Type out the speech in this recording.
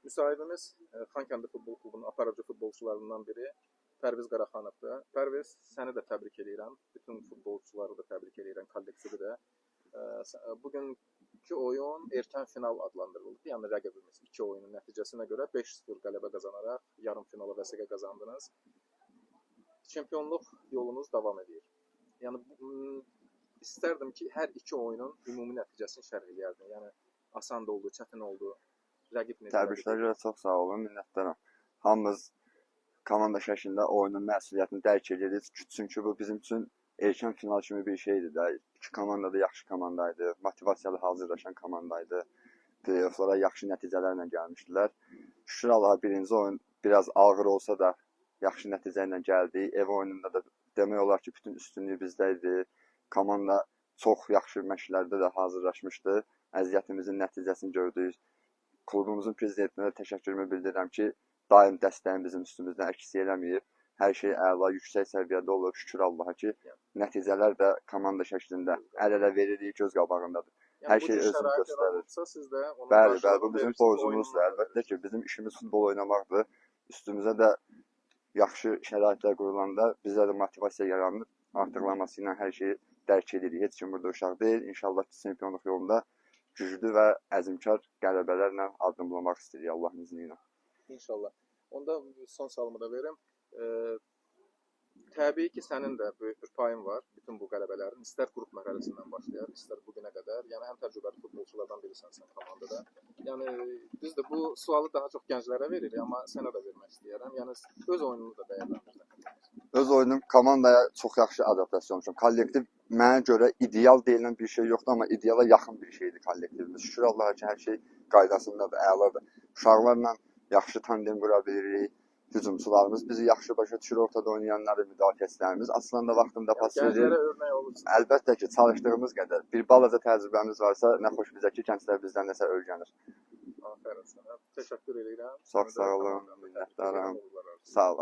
Müsahibimiz Xankəndi Futbol Klubunun aparıcı futbolçularından biri Pərviz Qaraxanovdur. Pərviz, səni də təbrik edirəm. Bütün futbolçuları da təbrik edirəm, kollektivi də. Bugünkü oyun erkən final adlandırıldı. Yəni rəqibimiz 2 oyunun nəticəsinə görə 5-0 qələbə qazanaraq yarım finala vəsiqə qazandınız. Çempionluq yolunuz davam edir. Yəni istərdim ki, hər 2 oyunun ümumi nəticəsini şərh edərdin. Yəni asan da oldu, çətin oldu. Təbriklər görə çox sağ olun, minnətdaram. Hamımız komanda şəklində oyunun məsuliyyətini dərk edirik. Çünki bu bizim üçün erkən final kimi bir şeydir də. İki komanda da yaxşı komandaydı, motivasiyalı hazırlaşan komandaydı. Playofflara yaxşı nəticələrlə gəlmişdilər. Şükür Allaha birinci oyun biraz ağır olsa da yaxşı nəticə ilə gəldi. Ev oyununda da demək olar ki, bütün üstünlüyü bizdə idi. Komanda çox yaxşı məşqlərdə də hazırlaşmışdı. Əziyyətimizin nəticəsini gördük. Klubumuzun prezidentinə təşəkkürümü bildirirəm ki, daim dəstəyin bizim üstümüzdən əks eləməyib. Hər şey əla, yüksək səviyyədə olub. Şükür Allaha ki, nəticələr də komanda şəklində əl-ələ veririk, göz qabağındadır. Hər şey özünü göstərir. Bəli, bu bizim borcumuzdur. Əlbəttə ki, bizim işimiz futbol oynamaqdır. Üstümüzə də yaxşı şəraitlər qurulanda bizə də motivasiya yaranır. Artıqlaması ilə hər şeyi dərk edirik. Heç kim burada uşaq deyil. İnşallah ki, çempionluq yolunda güclü və əzmkar qələbələrlə addımlamaq istəyirik Allahın izni ilə. İnşallah. Onda son sualımı da verim. Təbii ki, sənin də böyük bir payın var bütün bu qələbələrin. İstər qrup mərhələsindən başlayar, istər bugünə qədər. Yəni ən təcrübəli futbolçulardan birisən sən komandada. Yəni düzdür, bu sualı daha çox gənclərə veririk, amma sənə də vermək istəyirəm. Yəni öz oyununu da dəyərləndirsən. Öz oyunum komandaya çox yaxşı adaptasiya olmuşam. Kollektiv mənə görə ideal deyilən bir şey yoxdur, amma ideala yaxın bir şeydir kollektivimiz. Şükür Allaha ki, hər şey qaydasındadır, əladır. Uşaqlarla yaxşı tandem qura bilirik. Hücumçularımız bizi yaxşı başa düşür, ortada oynayanları, müdafiəçilərimiz. Aslında vaxtında pas verir. Gənclərə örnək olursun. Əlbəttə ki, çalışdığımız qədər. Bir balaca təcrübəmiz varsa, nə xoş bizə ki, gənclər bizdən nəsə öyrənir. Afərin sənə. Təşəkkür edirəm. Çox sağ olun, minnətdaram. Sağ olun.